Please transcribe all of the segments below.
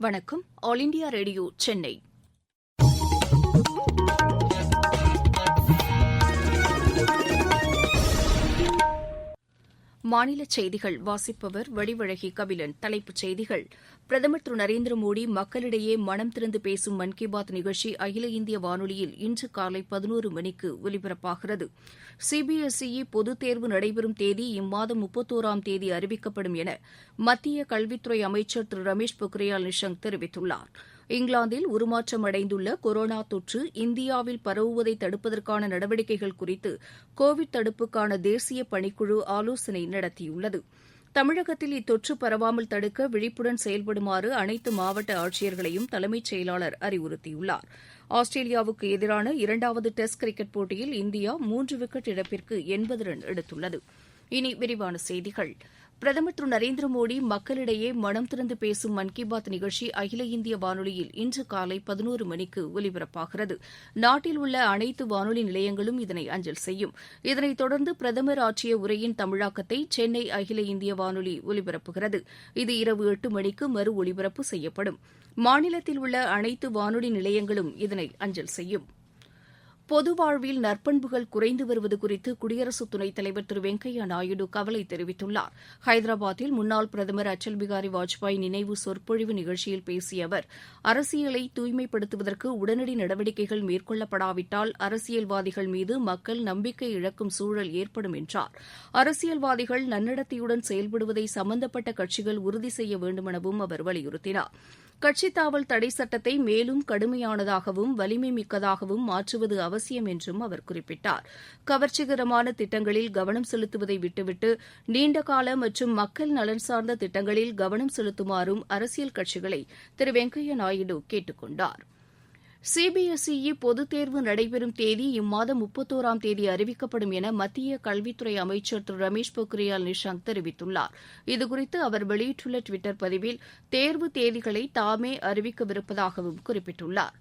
வணக்கம். All India radio Chennai. மாநிலச் செய்திகள் வாசிப்பவர் வடிவழகி கபிலன். தலைப்புச் செய்திகள்: பிரதமர் திரு நரேந்திர மோடி மக்களிடையே மனம் திறந்து பேசும் மன் கி பாத் நிகழ்ச்சி அகில இந்திய வானொலியில் இன்று காலை 11 மணிக்கு ஒலிபரப்பாகிறது. சிபிஎஸ்இ பொதுத் தேர்வு நடைபெறும் தேதி இம்மாதம் 31ஆம் தேதி அறிவிக்கப்படும் என மத்திய கல்வித்துறை அமைச்சர் திரு ரமேஷ் பொக்ரியால் நிஷாங்க் தெரிவித்துள்ளார். இங்கிலாந்தில் உருமாற்றம் அடைந்துள்ள கொரோனா தொற்று இந்தியாவில் பரவுவதை தடுப்பதற்கான நடவடிக்கைகள் குறித்து கோவிட் தடுப்புக்கான தேசிய பணிக்குழு ஆலோசனை நடத்தியுள்ளது. தமிழகத்தில் இத்தொற்று பரவாமல் தடுக்க விழிப்புடன் செயல்படுமாறு அனைத்து மாவட்ட ஆட்சியர்களையும் தலைமைச் செயலாளர் அறிவுறுத்தியுள்ளார். ஆஸ்திரேலியாவுக்கு எதிரான இரண்டாவது டெஸ்ட் கிரிக்கெட் போட்டியில் இந்தியா 3 விக்கெட் இழப்பிற்கு 80 ரன் எடுத்துள்ளது. இனி விரிவான செய்திகள். பிரதமர் திரு நரேந்திர மோடி மக்களிடையே மனம் திறந்து பேசும் மன் கி பாத் நிகழ்ச்சி அகில இந்திய வானொலியில் இன்று காலை 11 மணிக்கு ஒலிபரப்பாகிறது. நாட்டில் உள்ள அனைத்து வானொலி நிலையங்களும் இதனை அஞ்சல் செய்யும். இதனைத் தொடர்ந்து பிரதமர் ஆற்றிய உரையின் தமிழாக்கத்தை சென்னை அகில இந்திய வானொலி ஒலிபரப்புகிறது. இது இரவு 8 மணிக்கு மறு ஒலிபரப்பு செய்யப்படும். மாநிலத்தில் உள்ள அனைத்து வானொலி நிலையங்களும் இதனை அஞ்சல் செய்யும். பொது வாழ்வில் நற்பண்புகள் குறைந்து வருவது குறித்து குடியரசு துணைத் தலைவர் திரு வெங்கையா நாயுடு கவலை தெரிவித்துள்ளார். ஹைதராபாத்தில் முன்னாள் பிரதமர் அடல் பிகாரி வாஜ்பாய் நினைவு சொற்பொழிவு நிகழ்ச்சியில் பேசிய அவர், அரசியலை தூய்மைப்படுத்துவதற்கு உடனடி நடவடிக்கைகள் மேற்கொள்ளப்படாவிட்டால் அரசியல்வாதிகள் மீது மக்கள் நம்பிக்கை இழக்கும் சூழல் ஏற்படும் என்றார். அரசியல்வாதிகள் நன்னடத்தையுடன் செயல்படுவதை சம்பந்தப்பட்ட கட்சிகள் உறுதி செய்ய வேண்டுமெனவும் அவர் வலியுறுத்தினார். கட்சித் தாவல் தடை சட்டத்தை மேலும் கடுமையானதாகவும் வலிமை மிக்கதாகவும் மாற்றுவது அவசியம் என்றும் அவர் குறிப்பிட்டார். கவர்ச்சிகரமான திட்டங்களில் கவனம் செலுத்துவதை விட்டுவிட்டு நீண்டகால மற்றும் மக்கள் நலன் சார்ந்த திட்டங்களில் கவனம் செலுத்துமாறும் அரசியல் கட்சிகளை திரு வெங்கையா நாயுடு கேட்டுக் கொண்டார். சிபிஎஸ்இ பொதுத் தேர்வு நடைபெறும் தேதி இம்மாதம் 31ஆம் தேதி அறிவிக்கப்படும் என மத்திய கல்வித்துறை அமைச்சர் திரு ரமேஷ் பொக்ரியால் நிஷாங்க் தெரிவித்துள்ளார். இதுகுறித்து அவர் வெளியிட்டுள்ள டுவிட்டர் பதிவில் தேர்வு தேதிகளை தாமே அறிவிக்கவிருப்பதாகவும் குறிப்பிட்டுள்ளார்.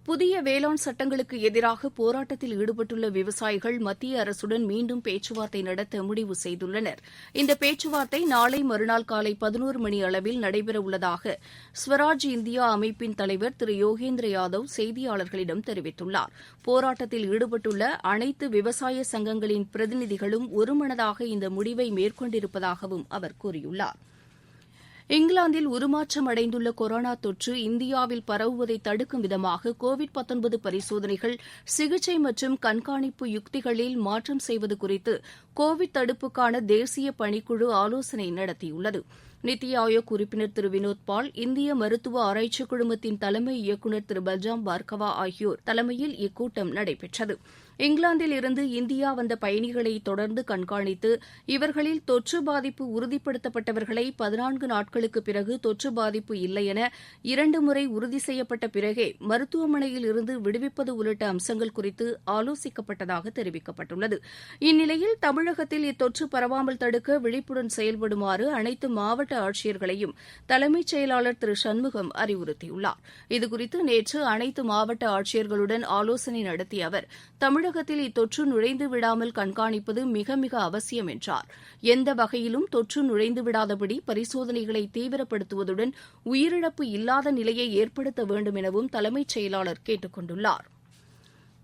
புதிய வேளாண் சட்டங்களுக்கு எதிராக போராட்டத்தில் ஈடுபட்டுள்ள விவசாயிகள் மத்திய அரசுடன் மீண்டும் பேச்சுவார்த்தை நடத்த முடிவு செய்துள்ளனர். இந்த பேச்சுவார்த்தை நாளை மறுநாள் காலை 11 மணி அளவில் நடைபெறவுள்ளதாக ஸ்வராஜ் இந்தியா அமைப்பின் தலைவர் திரு யோகேந்திர யாதவ் செய்தியாளர்களிடம் தெரிவித்துள்ளார். போராட்டத்தில் ஈடுபட்டுள்ள அனைத்து விவசாய சங்கங்களின் பிரதிநிதிகளும் ஒருமனதாக இந்த முடிவை மேற்கொண்டிருப்பதாகவும் அவர் கூறியுள்ளார். இங்கிலாந்தில் உருமாற்றம் அடைந்துள்ள கொரோனா தொற்று இந்தியாவில் பரவுவதை தடுக்கும் விதமாக கோவிட் பரிசோதனைகள், சிகிச்சை மற்றும் கண்காணிப்பு யுக்திகளில் மாற்றம் செய்வது குறித்து கோவிட் தடுப்புக்கான தேசிய பணிக்குழு ஆலோசனை நடத்தியுள்ளது. நித்தி ஆயோக் உறுப்பினர் திரு வினோத் பால், இந்திய மருத்துவ ஆராய்ச்சிக் குழுமத்தின் தலைமை இயக்குநர் திரு பல்ராம் பார்கவா ஆகியோர் தலைமையில் இக்கூட்டம் நடைபெற்றது. இங்கிலாந்தில் இருந்து இந்தியா வந்த பயணிகளை தொடர்ந்து கண்காணித்து இவர்களில் தொற்று பாதிப்பு உறுதிப்படுத்தப்பட்டவர்களை 14 நாட்களுக்கு பிறகு தொற்று பாதிப்பு இல்லையென 2 முறை உறுதி செய்யப்பட்ட பிறகே மருத்துவமனையில் இருந்து விடுவிப்பது உள்ளிட்ட அம்சங்கள் குறித்து ஆலோசிக்கப்பட்டதாக தெரிவிக்கப்பட்டுள்ளது. இந்நிலையில் தமிழகத்தில் இத்தொற்று பரவாமல் தடுக்க விழிப்புடன் செயல்படுமாறு அனைத்து மாவட்ட ஆட்சியர்களையும் தலைமைச் செயலாளர் திரு சண்முகம் அறிவுறுத்தியுள்ளார். இதுகுறித்து நேற்று அனைத்து மாவட்ட ஆட்சியர்களுடன் ஆலோசனை நடத்திய அவர், தமிழகத்தில் இத்தொற்று நுழைந்து விடாமல் கண்காணிப்பது மிக மிக அவசியம் என்றார். எந்த வகையிலும் தொற்று நுழைந்துவிடாதபடி பரிசோதனைகளை தீவிரப்படுத்துவதுடன் உயிரிழப்பு இல்லாத நிலையை ஏற்படுத்த வேண்டும் எனவும் தலைமைச் செயலாளர் கேட்டுக் கொண்டுள்ளார்.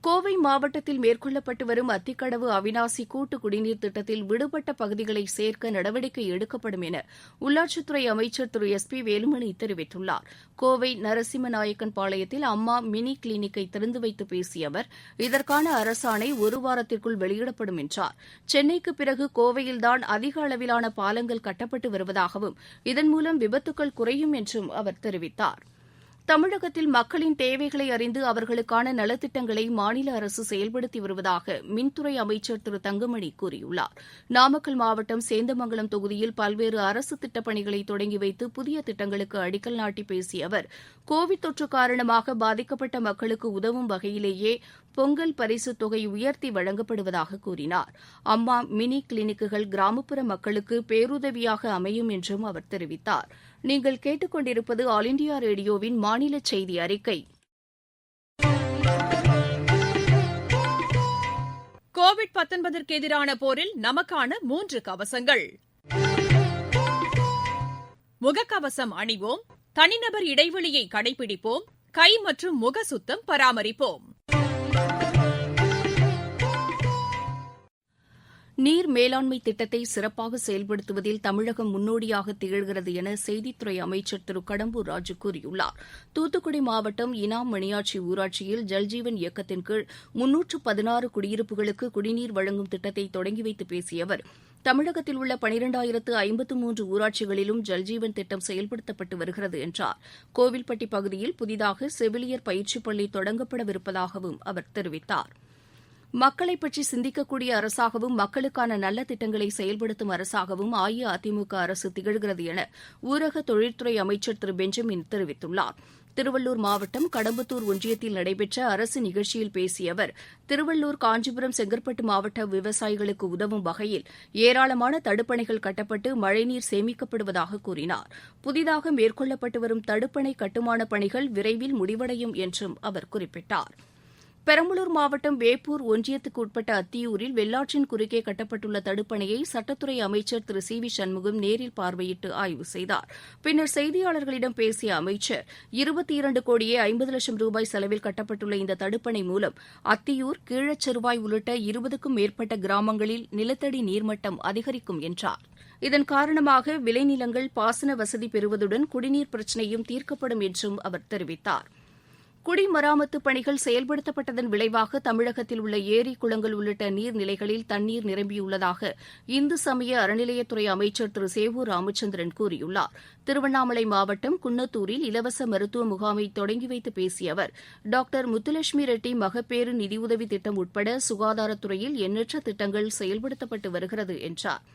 கோவை மாவட்டத்தில் மேற்கொள்ளப்பட்டு வரும் அத்திக்கடவு அவினாசி கூட்டு குடிநீர் திட்டத்தில் விடுபட்ட பகுதிகளை சேர்க்க நடவடிக்கை எடுக்கப்படும் என உள்ளாட்சித்துறை அமைச்சர் திரு எஸ் பி வேலுமணி தெரிவித்துள்ளார். கோவை நரசிம்மநாயக்கன் பாளையத்தில் அம்மா மினி கிளினிக்கை திறந்து வைத்து பேசிய அவர், இதற்கான அரசாணை 1 வாரத்திற்குள் வெளியிடப்படும் என்றார். சென்னைக்கு பிறகு கோவையில்தான் அதிக அளவிலான பாலங்கள் கட்டப்பட்டு வருவதாகவும் இதன் மூலம் விபத்துக்கள் குறையும் என்றும் அவர் தெரிவித்தார். தமிழகத்தில் மக்களின் தேவைகளை அறிந்து அவர்களுக்கான நலத்திட்டங்களை மாநில அரசு செயல்படுத்தி வருவதாக மின்துறை அமைச்சர் திரு தங்கமணி கூறியுள்ளார். நாமக்கல் மாவட்டம் சேந்தமங்கலம் தொகுதியில் பல்வேறு அரசு திட்டப்பணிகளை தொடங்கி வைத்து புதிய திட்டங்களுக்கு அடிக்கல் நாட்டி பேசிய அவர், கோவிட் தொற்று காரணமாக பாதிக்கப்பட்ட மக்களுக்கு உதவும் வகையிலேயே பொங்கல் பரிசுத் தொகை உயர்த்தி வழங்கப்படுவதாக கூறினார். அம்மா மினி கிளினிக்குகள் கிராமப்புற மக்களுக்கு பேருதவியாக அமையும் என்றும் அவர் தெரிவித்தார். நீங்கள் கேட்டுக்கொண்டிருப்பது ஆல் இண்டியா ரேடியோவின் மாநில செய்தி அறிக்கை. கோவிட்-19ற்கு எதிரான போரில் நமக்கான 3 கவசங்கள். முகக்கவசம் அணிவோம், தனிநபர் இடைவெளியை கடைபிடிப்போம், கை மற்றும் முக சுத்தம் பராமரிப்போம். நீர் மேலாண்மை திட்டத்தை சிறப்பாக செயல்படுத்துவதில் தமிழகம் முன்னோடியாக திகழ்கிறது என செய்தித்துறை அமைச்சர் திரு கடம்பூர் ராஜு கூறியுள்ளார். தூத்துக்குடி மாவட்டம் இனாம் மணியாச்சி ஊராட்சியில் ஜல்ஜீவன் இயக்கத்தின் கீழ் 316 குடியிருப்புகளுக்கு குடிநீர் வழங்கும் திட்டத்தை தொடங்கி வைத்து பேசிய அவர், தமிழகத்தில் உள்ள 12,053 ஊராட்சிகளிலும் ஜல்ஜீவன் திட்டம் செயல்படுத்தப்பட்டு வருகிறது என்றார். கோவில்பட்டி பகுதியில் புதிதாக செவிலியர் பயிற்சிப் பள்ளி தொடங்கப்படவிருப்பதாகவும் அவர் தெரிவித்தார். மக்களை பற்றி சிந்திக்கக்கூடிய அரசாகவும் மக்களுக்கான நல்ல திட்டங்களை செயல்படுத்தும் அரசாகவும் அஇஅதிமுக அரசு திகழ்கிறது என ஊரக தொழில்துறை அமைச்சர் திரு பெஞ்சமின் தெரிவித்துள்ளார். திருவள்ளூர் மாவட்டம் கடம்பத்தூர் ஒன்றியத்தில் நடைபெற்ற அரசு நிகழ்ச்சியில் பேசிய அவர், திருவள்ளூர், காஞ்சிபுரம், செங்கற்பட்டு மாவட்ட விவசாயிகளுக்கு உதவும் வகையில் ஏராளமான தடுப்பணைகள் கட்டப்பட்டு மழைநீர் சேமிக்கப்படுவதாக கூறினார். புதிதாக மேற்கொள்ளப்பட்டு வரும் தடுப்பணை கட்டுமான பணிகள் விரைவில் முடிவடையும் என்றும் அவர் குறிப்பிட்டார். பெரம்பலூர் மாவட்டம் வேப்பூர் ஒன்றியத்துக்கு உட்பட்ட அத்தியூரில் வெள்ளாற்றின் குறுக்கே கட்டப்பட்டுள்ள தடுப்பணையை சட்டத்துறை அமைச்சர் திரு சி வி சண்முகம் நேரில் பார்வையிட்டு ஆய்வு செய்தார். பின்னர் செய்தியாளர்களிடம் பேசிய அமைச்சர், 22 கோடியே 50 லட்சம் ரூபாய் செலவில் கட்டப்பட்டுள்ள இந்த தடுப்பணை மூலம் அத்தியூர், கீழச்செருவாய் உள்ளிட்ட 20க்கும் மேற்பட்ட கிராமங்களில் நிலத்தடி நீர்மட்டம் அதிகரிக்கும் என்றார். இதன் காரணமாக விளைநிலங்கள் பாசன வசதி பெறுவதுடன் குடிநீர் பிரச்சினையும் தீர்க்கப்படும் என்றும் அவர் தெரிவித்தார். குடிமராமத்து பணிகள் செயல்படுத்தப்பட்டதன் விளைவாக தமிழகத்தில் உள்ள ஏரி, குளங்கள் உள்ளிட்ட நீர்நிலைகளில் தண்ணீர் நிரம்பியுள்ளதாக இந்து சமய அறநிலையத்துறை அமைச்சர் திரு சேவூர் ராமச்சந்திரன் கூறியுள்ளார். திருவண்ணாமலை மாவட்டம் குன்னத்தூரில் இலவச மருத்துவ முகாமை தொடங்கி வைத்து பேசிய அவர், டாக்டர் முத்துலட்சுமி ரெட்டி மகப்பேறு நிதியுதவி திட்டம் உட்பட சுகாதாரத்துறையில் எண்ணற்ற திட்டங்கள் செயல்படுத்தப்பட்டு வருகிறது என்றார்.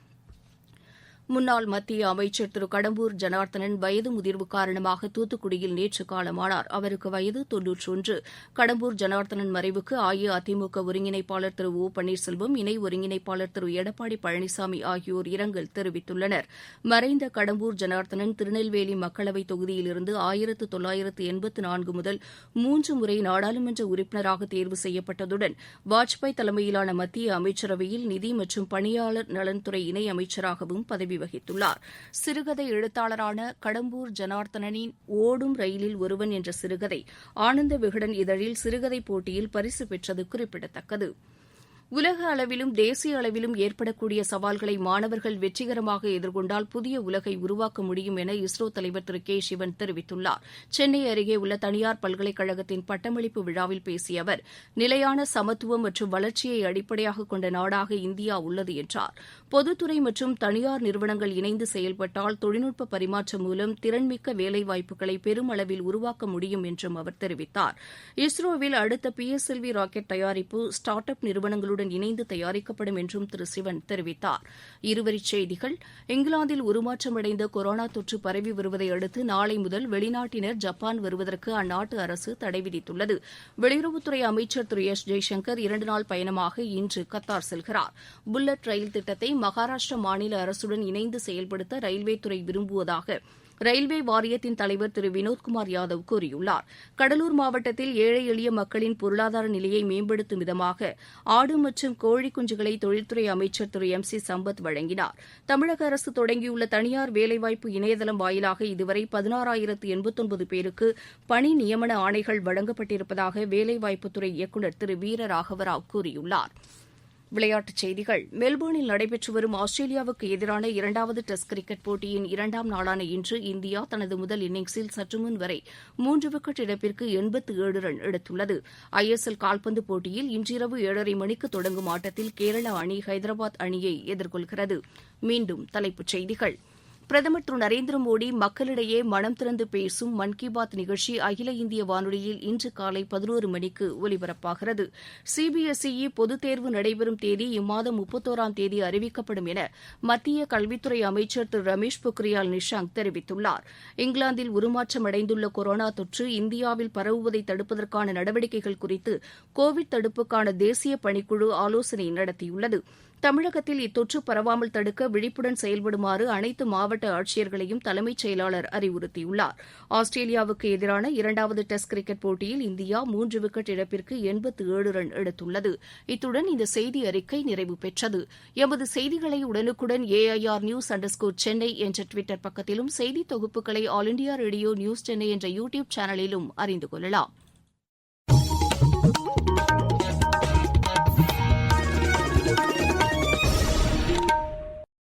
முன்னாள் மத்திய அமைச்சர் திரு கடம்பூர் ஜனார்த்தனன் வயது முதிர்வு காரணமாக தூத்துக்குடியில் நேற்று காலமானார். அவருக்கு வயது 91. கடம்பூர் ஜனார்த்தனன் மறைவுக்கு அஇஅதிமுக ஒருங்கிணைப்பாளர் திரு ஓ பன்னீர்செல்வம், இணை ஒருங்கிணைப்பாளர் திரு எடப்பாடி பழனிசாமி ஆகியோர் இரங்கல் தெரிவித்துள்ளனர். மறைந்த கடம்பூர் ஜனார்த்தனன் திருநெல்வேலி மக்களவைத் தொகுதியிலிருந்து 1984 முதல் 3 முறை நாடாளுமன்ற உறுப்பினராக தேர்வு செய்யப்பட்டதுடன் வாஜ்பாய் தலைமையிலான மத்திய அமைச்சரவையில் நிதி மற்றும் பணியாளர் நலன்துறை இணை அமைச்சராகவும் பதவி வகித்துள்ளார். சிறுகதை எழுத்தாளரான கடம்பூர் ஜனார்த்தனனின் ஓடும் ரயிலில் ஒருவன் என்ற சிறுகதை ஆனந்த விகடன் இதழில் சிறுகதை போட்டியில் பரிசு பெற்றது குறிப்பிடத்தக்கது. உலக அளவிலும் தேசிய அளவிலும் ஏற்படக்கூடிய சவால்களை மாணவர்கள் வெற்றிகரமாக எதிர்கொண்டால் புதிய உலகை உருவாக்க முடியும் என இஸ்ரோ தலைவர் திரு கே சிவன் தெரிவித்துள்ளார். சென்னை அருகே உள்ள தனியார் பல்கலைக்கழகத்தின் பட்டமளிப்பு விழாவில் பேசிய அவர், நிலையான சமத்துவம் மற்றும் வளர்ச்சியை அடிப்படையாக கொண்ட நாடாக இந்தியா உள்ளது என்றார். பொதுத்துறை மற்றும் தனியார் நிறுவனங்கள் இணைந்து செயல்பட்டால் தொழில்நுட்ப பரிமாற்றம் மூலம் திறன்மிக்க வேலைவாய்ப்புகளை பெருமளவில் உருவாக்க முடியும் என்றும் அவர் தெரிவித்தார். இஸ்ரோவில் அடுத்த PSLV ராக்கெட் தயாரிப்பு ஸ்டார்ட் அப் நிறுவனங்களுடன் இணைந்து தயாரிக்கப்படும் என்றும் திரு சிவன் தெரிவித்தார். இருவரிச் செய்திகள். இங்கிலாந்தில் உருமாற்றமடைந்த கொரோனா தொற்று பரவி வருவதை அடுத்து நாளை முதல் வெளிநாட்டினர் ஜப்பான் வருவதற்கு அந்நாட்டு அரசு தடை விதித்துள்ளது. வெளியுறவுத்துறை அமைச்சர் திரு எஸ் ஜெய்சங்கர் 2 நாள் பயணமாக இன்று கத்தார் செல்கிறார். புல்லட் ரயில் திட்டத்தை மகாராஷ்டிர மாநில அரசுடன் இணைந்து செயல்படுத்த ரயில்வே துறை விரும்புவதாக ரயில்வே வாரியத்தின் தலைவர் திரு வினோத்குமார் யாதவ் கூறியுள்ளார். கடலூர் மாவட்டத்தில் ஏழை எளிய மக்களின் பொருளாதார நிலையை மேம்படுத்தும் விதமாக ஆடு மற்றும் கோழி குஞ்சுகளை தொழில்துறை அமைச்சர் திரு MC சம்பத் வழங்கினார். தமிழக அரசு தொடங்கியுள்ள தனியார் வேலைவாய்ப்பு இணையதளம் வாயிலாக இதுவரை 16,089 பேருக்கு பணி நியமன ஆணைகள் வழங்கப்பட்டிருப்பதாக வேலைவாய்ப்புத்துறை இயக்குநர் திரு வீரராகவராவ் கூறியுள்ளார். விளையாட்டுச் செய்திகள். மெல்போர்னில் நடைபெற்று வரும் ஆஸ்திரேலியாவுக்கு எதிரான 2வது டெஸ்ட் கிரிக்கெட் போட்டியின் 2ஆம் நாளான இன்று இந்தியா தனது முதல் இன்னிங்ஸில் சற்றுமுன் வரை 3 விக்கெட் இழப்பிற்கு 87 ரன் எடுத்துள்ளது. ISL கால்பந்து போட்டியில் இன்றிரவு 7:30 மணிக்கு தொடங்கும் ஆட்டத்தில் கேரளா அணி ஹைதராபாத் அணியை எதிர்கொள்கிறது. மீண்டும் தலைப்புச் செய்திகள். பிரதமர் திரு நரேந்திர மோடி மக்களிடையே மனம் திறந்து பேசும் மன் கி பாத் நிகழ்ச்சி அகில இந்திய வானொலியில் இன்று காலை 11 மணிக்கு ஒலிபரப்பாகிறது. CBSE பொதுத் தேர்வு நடைபெறும் தேதி இம்மாதம் 31ஆம் தேதி அறிவிக்கப்படும் என மத்திய கல்வித்துறை அமைச்சர் திரு ரமேஷ் பொக்ரியால் நிஷாங்க் தெரிவித்துள்ளார். இங்கிலாந்தில் உருமாற்றமடைந்துள்ள கொரோனா தொற்று இந்தியாவில் பரவுவதை தடுப்பதற்கான நடவடிக்கைகள் குறித்து கோவிட் தடுப்புக்கான தேசிய பணிக்குழு ஆலோசனை நடத்தியுள்ளது. தமிழகத்தில் இத்தொற்று பரவாமல் தடுக்க விழிப்புடன் செயல்படுமாறு அனைத்து மாவட்ட ஆட்சியர்களையும் தலைமைச் செயலாளர் அறிவுறுத்தியுள்ளார். ஆஸ்திரேலியாவுக்கு எதிரான இரண்டாவது டெஸ்ட் கிரிக்கெட் போட்டியில் இந்தியா 3 விக்கெட் இழப்பிற்கு 87 ரன் எடுத்துள்ளது. இத்துடன் இந்த செய்தி அறிக்கை நிறைவு பெற்றது. எமது செய்திகளை உடனுக்குடன் AIR News_சென்னை என்ற டுவிட்டர் பக்கத்திலும் செய்தி தொகுப்புகளை all India radio news Chennai என்ற யூடியூப் சேனலிலும் அறிந்து கொள்ளலாம்.